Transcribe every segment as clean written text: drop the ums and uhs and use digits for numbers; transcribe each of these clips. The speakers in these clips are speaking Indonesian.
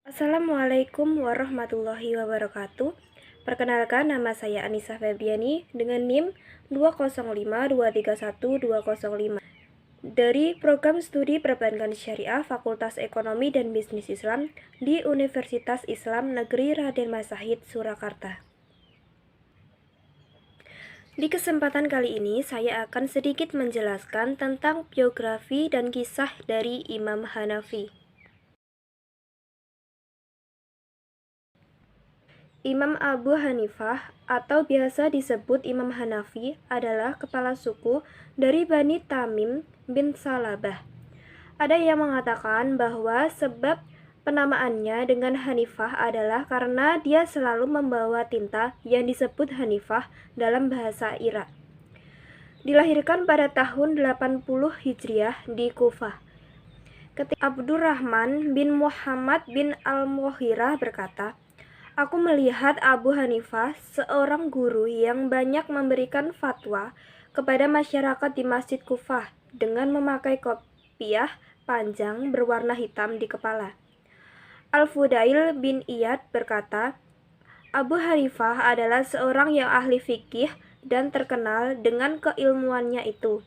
Assalamualaikum warahmatullahi wabarakatuh. Perkenalkan, nama saya Anissa Febriani dengan NIM 205231205 dari Program Studi Perbankan Syariah Fakultas Ekonomi dan Bisnis Islam di Universitas Islam Negeri Raden Mas Sahid, Surakarta. Di kesempatan kali ini saya akan sedikit menjelaskan tentang biografi dan kisah dari Imam Hanafi. Imam Abu Hanifah atau biasa disebut Imam Hanafi adalah kepala suku dari Bani Tamim bin Salabah. Ada yang mengatakan bahwa sebab penamaannya dengan Hanifah adalah karena dia selalu membawa tinta yang disebut Hanifah dalam bahasa Irak. Dilahirkan pada tahun 80 Hijriah di Kufah. Ketika Abdurrahman bin Muhammad bin Al-Mughirah berkata, "Aku melihat Abu Hanifah, seorang guru yang banyak memberikan fatwa kepada masyarakat di Masjid Kufah dengan memakai kopiah panjang berwarna hitam di kepala." Al-Fudail bin Iyad berkata, "Abu Hanifah adalah seorang yang ahli fikih dan terkenal dengan keilmuannya itu.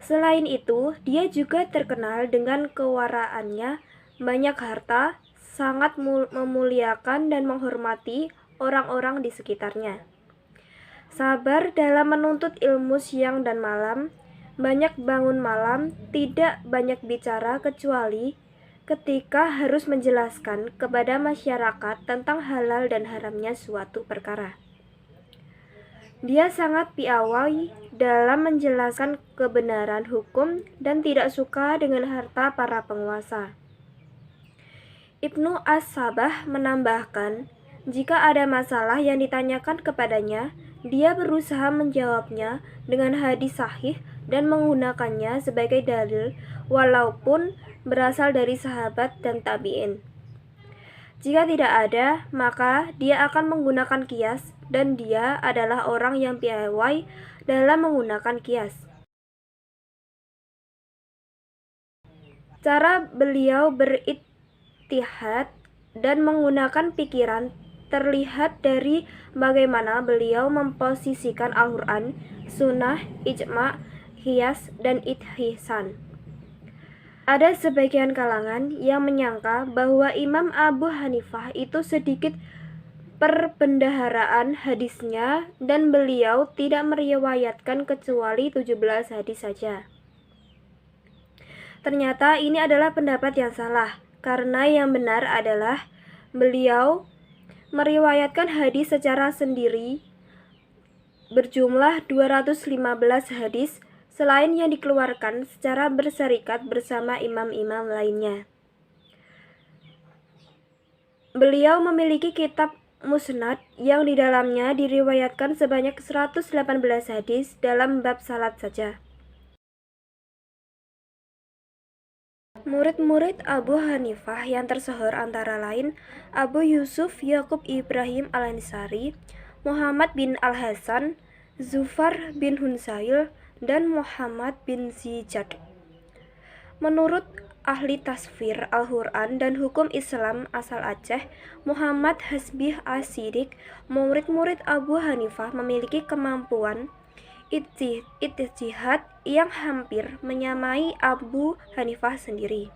Selain itu, dia juga terkenal dengan kewaraannya, banyak harta, sangat memuliakan dan menghormati orang-orang di sekitarnya. Sabar dalam menuntut ilmu siang dan malam, banyak bangun malam, tidak banyak bicara kecuali ketika harus menjelaskan kepada masyarakat tentang halal dan haramnya suatu perkara. Dia sangat piawai dalam menjelaskan kebenaran hukum dan tidak suka dengan harta para penguasa." Ibnu As-Sabah menambahkan, jika ada masalah yang ditanyakan kepadanya, dia berusaha menjawabnya dengan hadis sahih dan menggunakannya sebagai dalil walaupun berasal dari sahabat dan tabi'in. Jika tidak ada, maka dia akan menggunakan qiyas, dan dia adalah orang yang piawai dalam menggunakan qiyas. Cara beliau berijtihad dan menggunakan pikiran terlihat dari bagaimana beliau memposisikan Al-Quran, Sunnah, Ijma', Qiyas, dan Ihsan. Ada sebagian kalangan yang menyangka bahwa Imam Abu Hanifah itu sedikit perbendaharaan hadisnya dan beliau tidak meriwayatkan kecuali 17 hadis saja. Ternyata ini adalah pendapat yang salah, karena yang benar adalah beliau meriwayatkan hadis secara sendiri berjumlah 215 hadis, selain yang dikeluarkan secara berserikat bersama imam-imam lainnya. Beliau memiliki kitab Musnad yang di dalamnya diriwayatkan sebanyak 118 hadis dalam bab salat saja. Murid-murid Abu Hanifah yang tersohor antara lain Abu Yusuf Yakub Ibrahim Al-Ansari, Muhammad bin Al-Hasan, Zufar bin Hunsail, dan Muhammad bin Zijad. Menurut ahli tasfir Al-Quran dan hukum Islam asal Aceh, Muhammad Hasbih As-Siddiq, murid-murid Abu Hanifah memiliki kemampuan ijtihad yang hampir menyamai Abu Hanifah sendiri.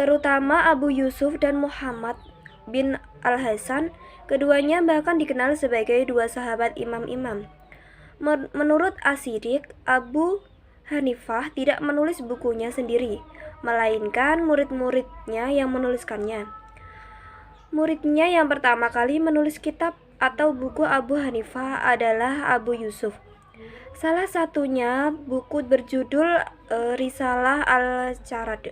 Terutama Abu Yusuf dan Muhammad bin Al-Hasan, keduanya bahkan dikenal sebagai dua sahabat imam-imam. Menurut As-Siddiq, Abu Hanifah tidak menulis bukunya sendiri, melainkan murid-muridnya yang menuliskannya. Muridnya yang pertama kali menulis kitab atau buku Abu Hanifah adalah Abu Yusuf. Salah satunya buku berjudul Risalah Al-Charad.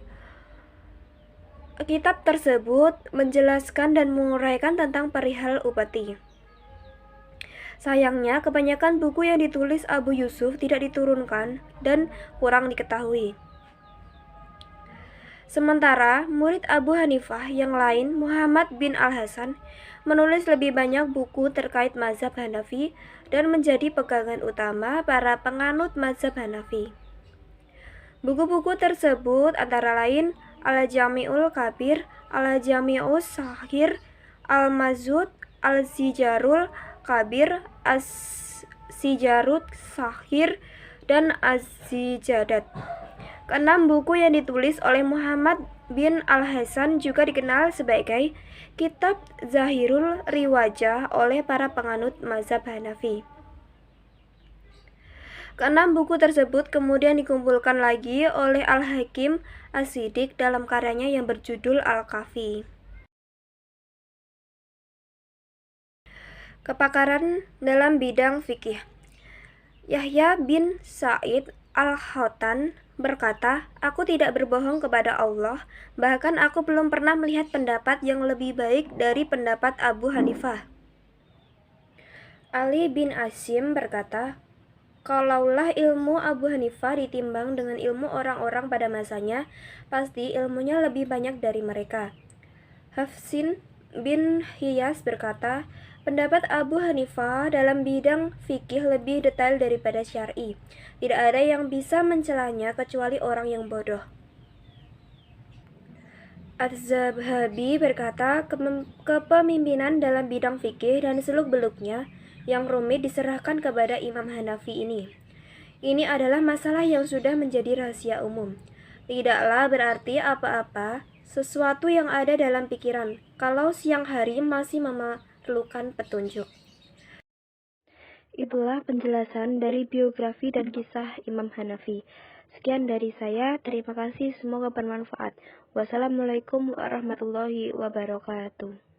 Kitab tersebut menjelaskan dan menguraikan tentang perihal upeti. Sayangnya, kebanyakan buku yang ditulis Abu Yusuf tidak diturunkan dan kurang diketahui. Sementara murid Abu Hanifah yang lain, Muhammad bin Al-Hasan, menulis lebih banyak buku terkait mazhab Hanafi dan menjadi pegangan utama para penganut mazhab Hanafi. Buku-buku tersebut antara lain Al-Jami'ul Kabir, Al-Jami'us Sahir, Al-Mazud, Al-Sijarul Kabir, As-Sijarut Sahir, dan Az-Zijadat. Keenam buku yang ditulis oleh Muhammad bin Al-Hasan juga dikenal sebagai Kitab Zahirul Riwajah oleh para penganut mazhab Hanafi. Keenam buku tersebut kemudian dikumpulkan lagi oleh Al-Hakim As-Siddiq dalam karyanya yang berjudul Al-Kafi. Kepakaran dalam bidang fikih. Yahya bin Sa'id Al-Hatan berkata, "Aku tidak berbohong kepada Allah, bahkan aku belum pernah melihat pendapat yang lebih baik dari pendapat Abu Hanifah." Ali bin Asim berkata, "Kalaulah ilmu Abu Hanifah ditimbang dengan ilmu orang-orang pada masanya, pasti ilmunya lebih banyak dari mereka." Hafsin bin Hiyas berkata, "Pendapat Abu Hanifah dalam bidang fikih lebih detail daripada syar'i. Tidak ada yang bisa mencelanya kecuali orang yang bodoh." Az-Zabhabi berkata, "Kepemimpinan dalam bidang fikih dan seluk-beluknya yang rumit diserahkan kepada Imam Hanafi ini. Ini adalah masalah yang sudah menjadi rahasia umum. Tidaklah berarti apa-apa sesuatu yang ada dalam pikiran kalau siang hari masih memerlukan petunjuk." Itulah penjelasan dari biografi dan kisah Imam Hanafi. Sekian dari saya, terima kasih, semoga bermanfaat. Wassalamualaikum warahmatullahi wabarakatuh.